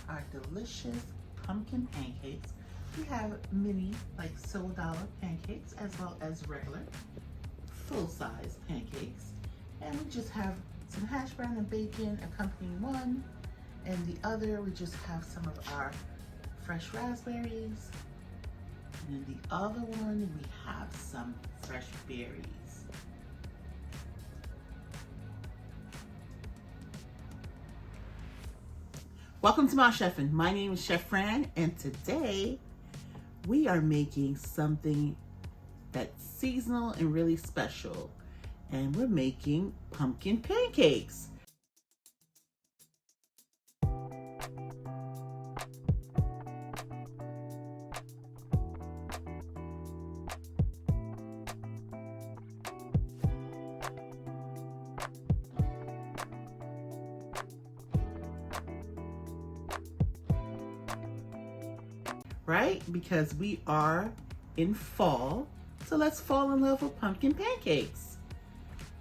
our delicious pumpkin pancakes. We have mini, like $1 pancakes, as well as regular full-size pancakes. And we just have some hash brown and bacon accompanying one, and the other we just have some of our fresh raspberries, and in the other one we have some fresh berries. Welcome to my chefing. My name is Chef Fran, and today we are making something that's seasonal and really special, and we're making pumpkin pancakes. Right? Because we are in fall, so let's fall in love with pumpkin pancakes.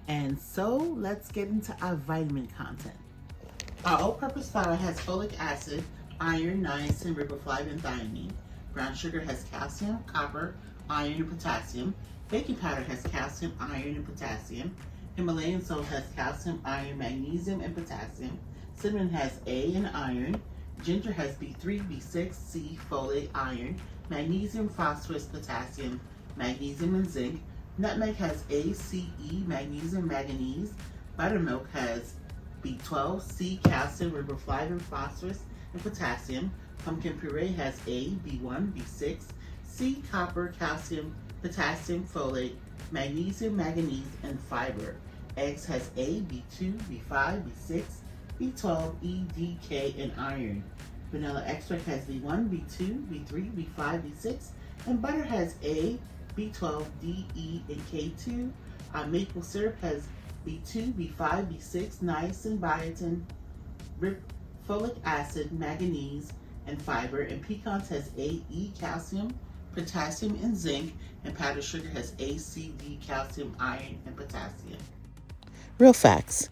And so let's get into our vitamin content. Our all-purpose flour has folic acid, iron, niacin, riboflavin, thiamine. Brown sugar has calcium, copper, iron, and potassium. Baking powder has calcium, iron, and potassium. Himalayan salt has calcium, iron, magnesium, and potassium. Cinnamon has A and iron. Ginger has B3, B6, C, folate, iron, magnesium, phosphorus, potassium, magnesium, and zinc. Nutmeg has A, C, E, magnesium, manganese. Buttermilk has B12, C, calcium, riboflavin, phosphorus, and potassium. Pumpkin puree has A, B1, B6, C, copper, calcium, potassium, folate, magnesium, manganese, and fiber. Eggs has A, B2, B5, B6, B12, E, D, K, and iron. Vanilla extract has B1, B2, B3, B5, B6, and butter has A, B12, D, E, and K2. Maple syrup has B2, B5, B6, niacin, biotin, folic acid, manganese, and fiber. And pecans has A, E, calcium, potassium, and zinc. And powdered sugar has A, C, D, calcium, iron, and potassium. Real facts.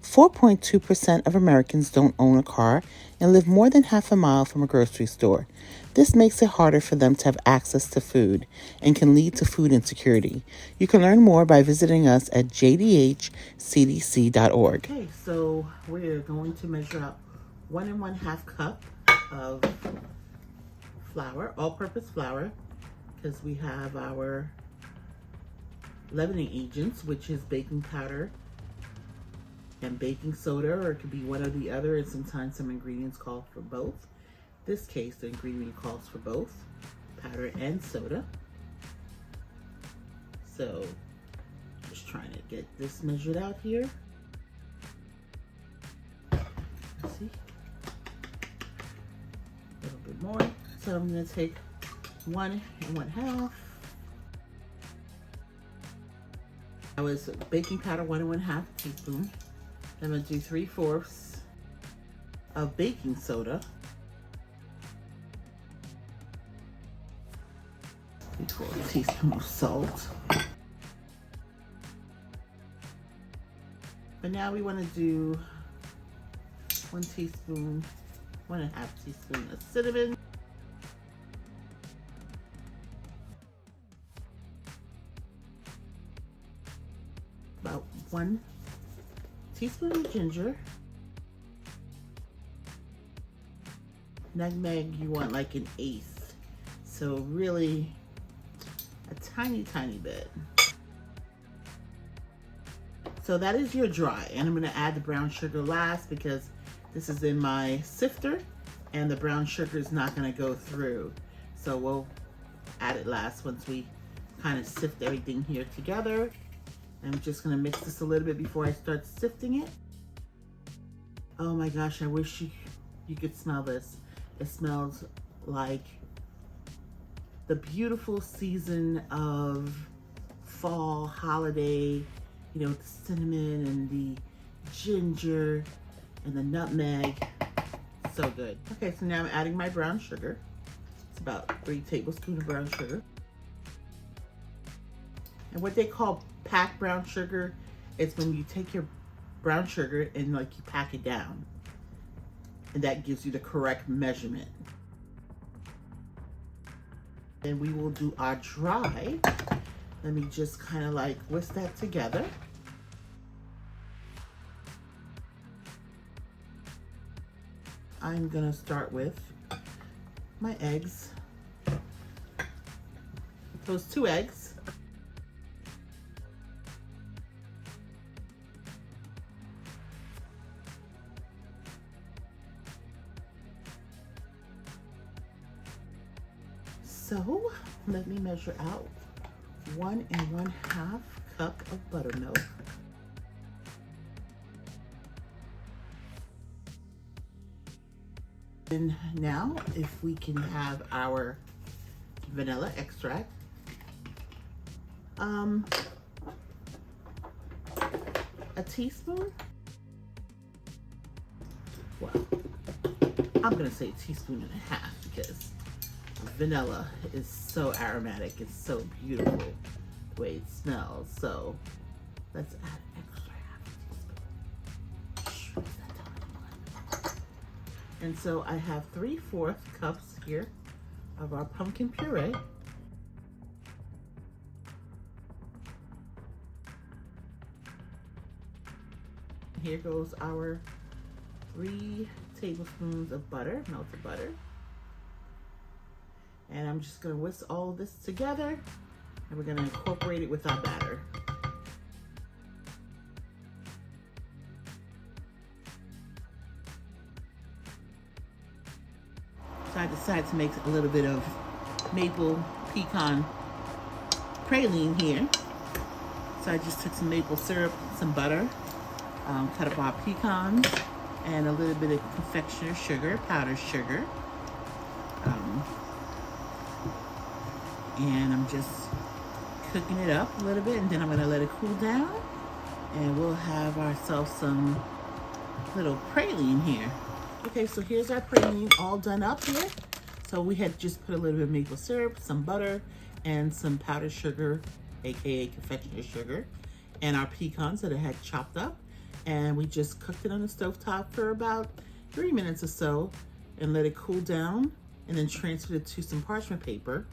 4.2% of Americans don't own a car and live more than half a mile from a grocery store. This makes it harder for them to have access to food and can lead to food insecurity. You can learn more by visiting us at jdhcdc.org. Okay, so we're going to measure out 1 1/2 cup of flour, all-purpose flour, because we have our leavening agents, which is baking powder and baking soda, or it could be one or the other, and sometimes some ingredients call for both. This case, the ingredient calls for both, powder and soda. So, just trying to get this measured out here. Let's see. A little bit more. So I'm gonna take 1 1/2. I was baking powder 1 1/2 teaspoon. I'm gonna do 3/4 of baking soda. 3/4 teaspoon of salt. But now we want to do 1 teaspoon, 1 1/2 teaspoon of cinnamon. About 1 teaspoon of ginger. Nutmeg, you want like 1/8. So really a tiny bit. So that is your dry, and I'm going to add the brown sugar last because this is in my sifter and the brown sugar is not going to go through. So we'll add it last once we kind of sift everything here together. I'm just gonna mix this a little bit before I start sifting it. Oh my gosh, I wish you could smell this. It smells like the beautiful season of fall holiday, you know, the cinnamon and the ginger and the nutmeg. So good. Okay, so now I'm adding my brown sugar. It's about 3 tablespoons of brown sugar. And what they call packed brown sugar is when you take your brown sugar and like you pack it down. and that gives you the correct measurement. Then we will do our dry. Let me just kind of like whisk that together. I'm gonna start with my eggs. Those 2 eggs. So let me measure out 1 1/2 cup of buttermilk. And now if we can have our vanilla extract. A teaspoon. Well, I'm gonna say 1.5 teaspoons because vanilla is so aromatic. It's so beautiful the way it smells. So let's add extra 1/2 teaspoon. And so I have 3/4 cups here of our pumpkin puree. Here goes our 3 tablespoons of butter, melted butter. And I'm just gonna whisk all of this together and we're gonna incorporate it with our batter. So I decided to make a little bit of maple pecan praline here. So I just took some maple syrup, some butter, cut up our pecans, and a little bit of confectioner sugar, powdered sugar. And I'm just cooking it up a little bit, and then I'm gonna let it cool down, and we'll have ourselves some little praline here. Okay, so here's our praline all done up here. So we had just put a little bit of maple syrup, some butter, and some powdered sugar, aka confectioner sugar, and our pecans that I had chopped up. And we just cooked it on the stovetop for about 3 minutes or so and let it cool down, and then transferred it to some parchment paper.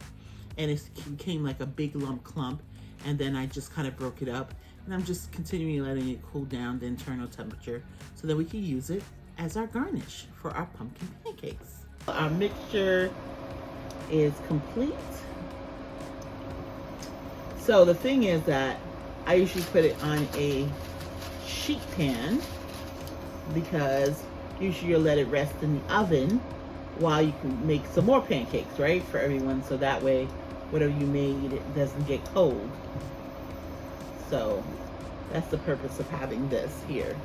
And it became like a big lump clump. And then I just kind of broke it up, and I'm just continuing letting it cool down to internal temperature so that we can use it as our garnish for our pumpkin pancakes. Our mixture is complete. So the thing is that I usually put it on a sheet pan because usually you'll let it rest in the oven while you can make some more pancakes, right, for everyone, so that way whatever you made, it doesn't get cold. So that's the purpose of having this here.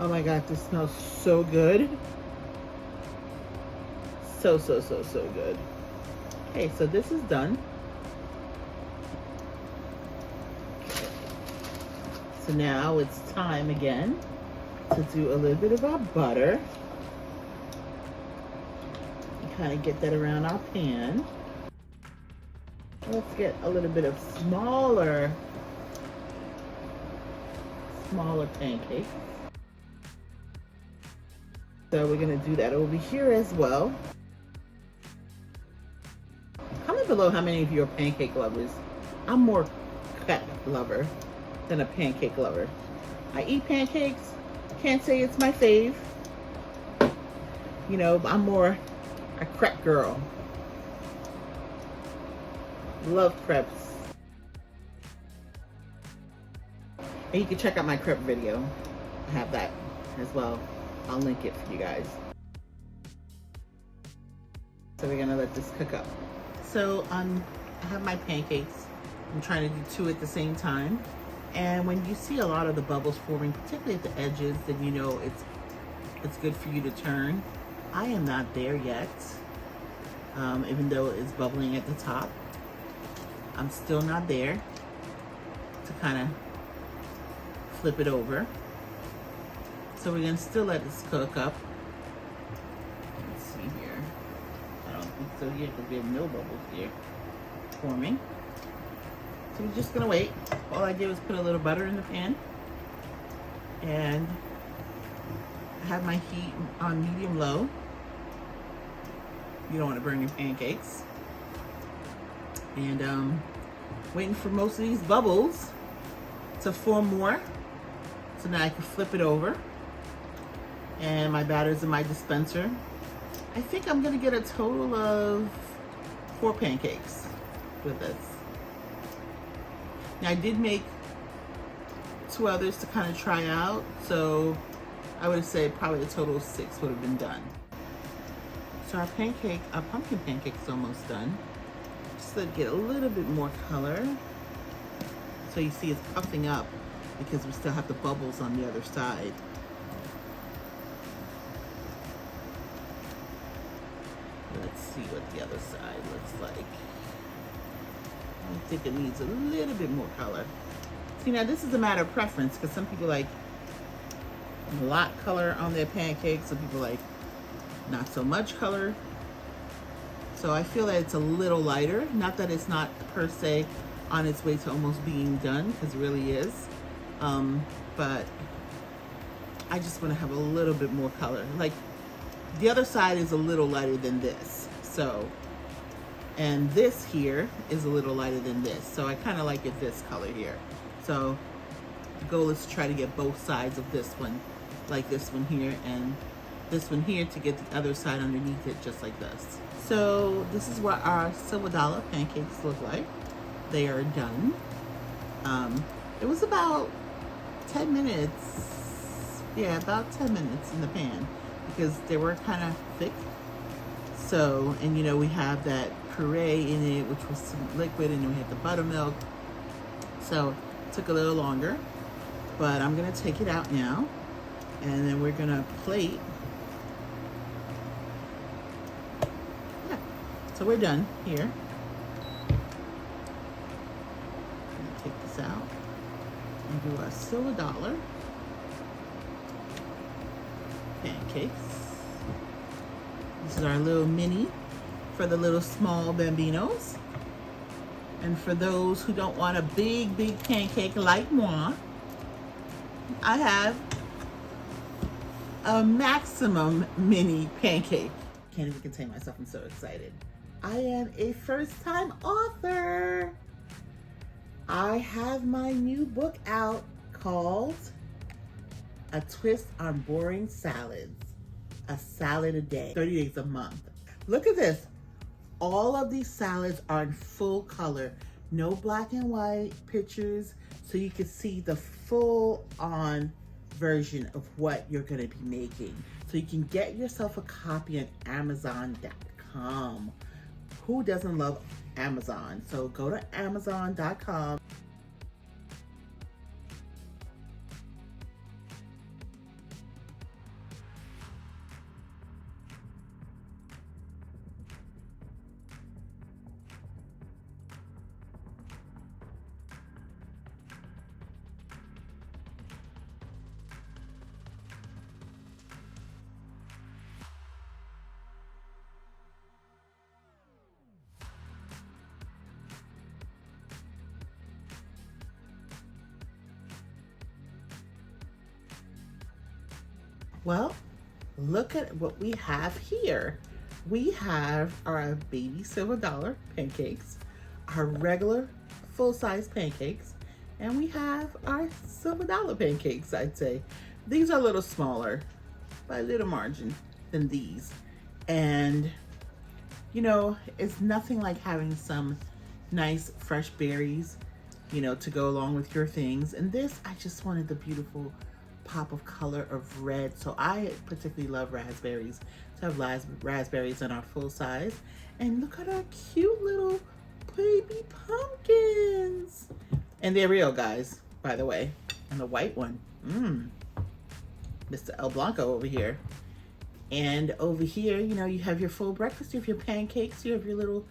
Oh my God, this smells so good. So good. Okay, so this is done. So now it's time again to do a little bit of our butter. Kind of get that around our pan. Let's get a little bit of smaller pancakes. So we're gonna do that over here as well. Comment below how many of you are pancake lovers. I'm more crepe lover than a pancake lover. I eat pancakes, can't say it's my fave. You know, I'm more a crepe girl. Love crepes. And you can check out my crepe video. I have that as well. I'll link it for you guys. So we're gonna let this cook up. So I have my pancakes. I'm trying to do 2 at the same time. And when you see a lot of the bubbles forming, particularly at the edges, then you know it's good for you to turn. I am not there yet, even though it's bubbling at the top. I'm still not there to kind of flip it over. So we're gonna still let this cook up. Let's see here. I don't think so here because we have no bubbles here forming. So we're just gonna wait. All I did was put a little butter in the pan and I have my heat on medium low. You don't want to burn your pancakes. And waiting for most of these bubbles to form more. So now I can flip it over. And my batter's in my dispenser. I think I'm gonna get a total of 4 pancakes with this. Now I did make 2 others to kind of try out, so I would say probably a total of 6 would have been done. So our pumpkin pancake is almost done. Just to get a little bit more color. So you see it's puffing up because we still have the bubbles on the other side. Let's see what the other side looks like. I think it needs a little bit more color. See, now this is a matter of preference because some people like a lot color on their pancakes, some people like not so much color. So I feel that it's a little lighter. Not that it's not per se on its way to almost being done, because it really is. But I just want to have a little bit more color. Like the other side is a little lighter than this. So, and this here is a little lighter than this. So I kind of like it this color here. So the goal is to try to get both sides of this one, like this one here and this one here, to get the other side underneath it just like this. So this is what our silver dollar pancakes look like. They are done. It was about 10 minutes. Yeah, about 10 minutes in the pan because they were kind of thick. So, and you know, we have that puree in it, which was some liquid, and then we had the buttermilk. So it took a little longer, but I'm gonna take it out now, and then we're gonna plate. Yeah, so we're done here. Take this out and do our silver dollar pancakes. This is our little mini for the little small bambinos. And for those who don't want a big pancake like moi, I have a maximum mini pancake. Can't even contain myself, I'm so excited. I am a first-time author. I have my new book out called A Twist on Boring Salads. A salad a day, 30 days a month. Look at this. All of these salads are in full color. No black and white pictures, so you can see the full on version of what you're gonna be making. So you can get yourself a copy on Amazon.com. Who doesn't love Amazon? So go to Amazon.com. Well, look at what we have here. We have our baby silver dollar pancakes, our regular full-size pancakes, and we have our silver dollar pancakes, I'd say. These are a little smaller by a little margin than these. And, you know, it's nothing like having some nice fresh berries, you know, to go along with your things. And this, I just wanted the beautiful pop of color of red. So I particularly love raspberries. So I have raspberries in our full size. And look at our cute little baby pumpkins. And they're real, guys, by the way. And the white one, Mr. El Blanco over here. And over here, you know, you have your full breakfast, you have your pancakes, you have your little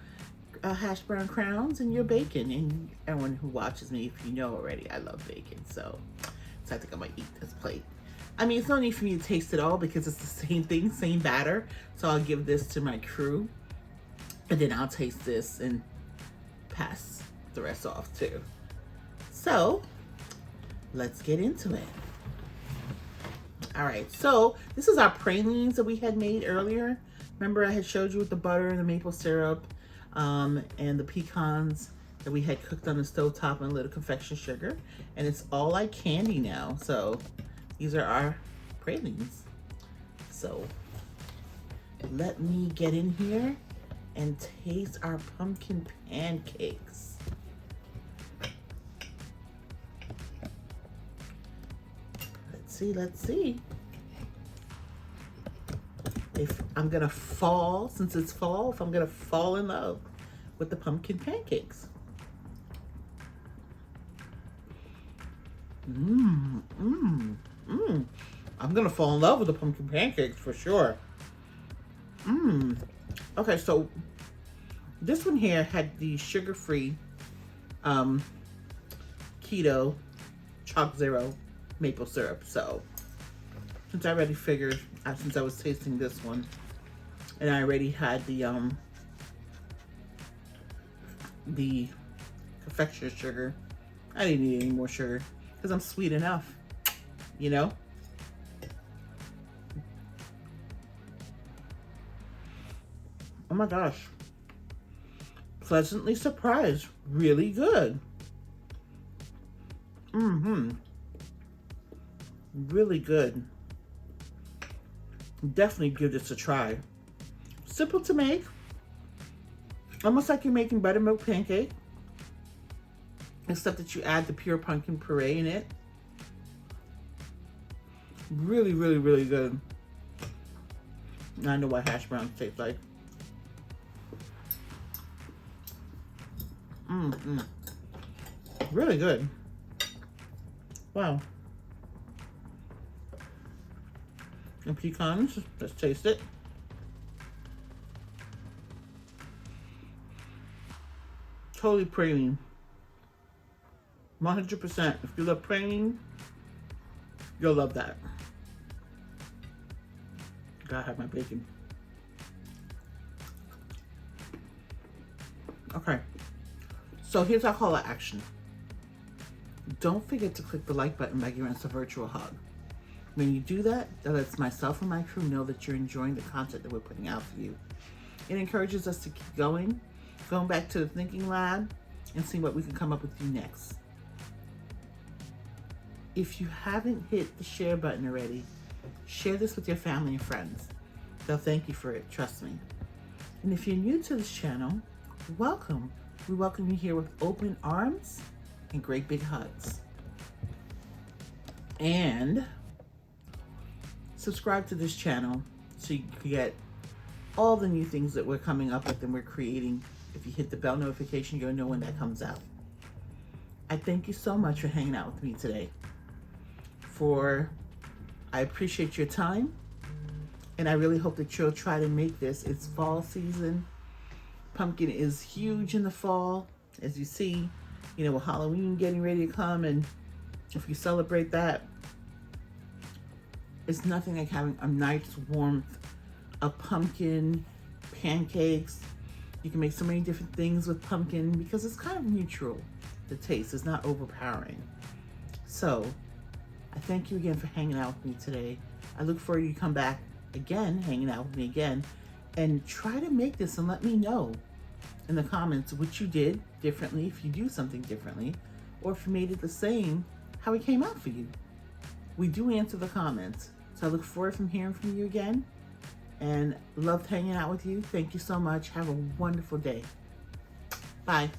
hash brown crowns and your bacon. And everyone who watches me, if you know already, I love bacon. So I think I might eat this plate. I mean, it's no need for me to taste it all because it's the same thing, same batter. So I'll give this to my crew and then I'll taste this and pass the rest off too. So let's get into it. All right, so this is our pralines that we had made earlier. Remember I had showed you with the butter and the maple syrup and the pecans that we had cooked on the stovetop and a little confection sugar. And it's all like candy now. So these are our pralines. So let me get in here and taste our pumpkin pancakes. Let's see if I'm gonna fall, since it's fall, if I'm gonna fall in love with the pumpkin pancakes. I'm gonna fall in love with the pumpkin pancakes for sure. Okay, so this one here had the sugar-free keto chalk zero maple syrup. So since I already figured, since I was tasting this one and I already had the confectioner sugar, I didn't need any more sugar because I'm sweet enough, you know. Oh my gosh, pleasantly surprised, really good. Really good. Definitely give this a try. Simple to make, almost like you're making buttermilk pancake, except that you add the pure pumpkin puree in it. Really, really, really good. I know what hash browns taste like. Really good. Wow. And pecans, let's taste it. Totally praline. 100%. If you love praline, you'll love that. Gotta have my bacon. Okay. So here's our call to action. Don't forget to click the like button by giving us a virtual hug. When you do that, that lets myself and my crew know that you're enjoying the content that we're putting out for you. It encourages us to keep going back to the thinking lab and see what we can come up with you next. If you haven't hit the share button already, share this with your family and friends. They'll thank you for it, trust me. And if you're new to this channel, welcome. We welcome you here with open arms and great big hugs. And subscribe to this channel so you can get all the new things that we're coming up with and we're creating. If you hit the bell notification, you'll know when that comes out. I thank you so much for hanging out with me today. I appreciate your time, and I really hope that you'll try to make this. It's fall season. Pumpkin is huge in the fall, as you see, you know, with Halloween getting ready to come, and if you celebrate that, it's nothing like having a nice warmth of pumpkin pancakes. You can make so many different things with pumpkin because it's kind of neutral. The taste is not overpowering. So I thank you again for hanging out with me today. I look forward to you come back again, hanging out with me again, and try to make this and let me know in the comments what you did differently, if you do something differently, or if you made it the same, how it came out for you. We do answer the comments. So I look forward from hearing from you again, and loved hanging out with you. Thank you so much. Have a wonderful day. Bye.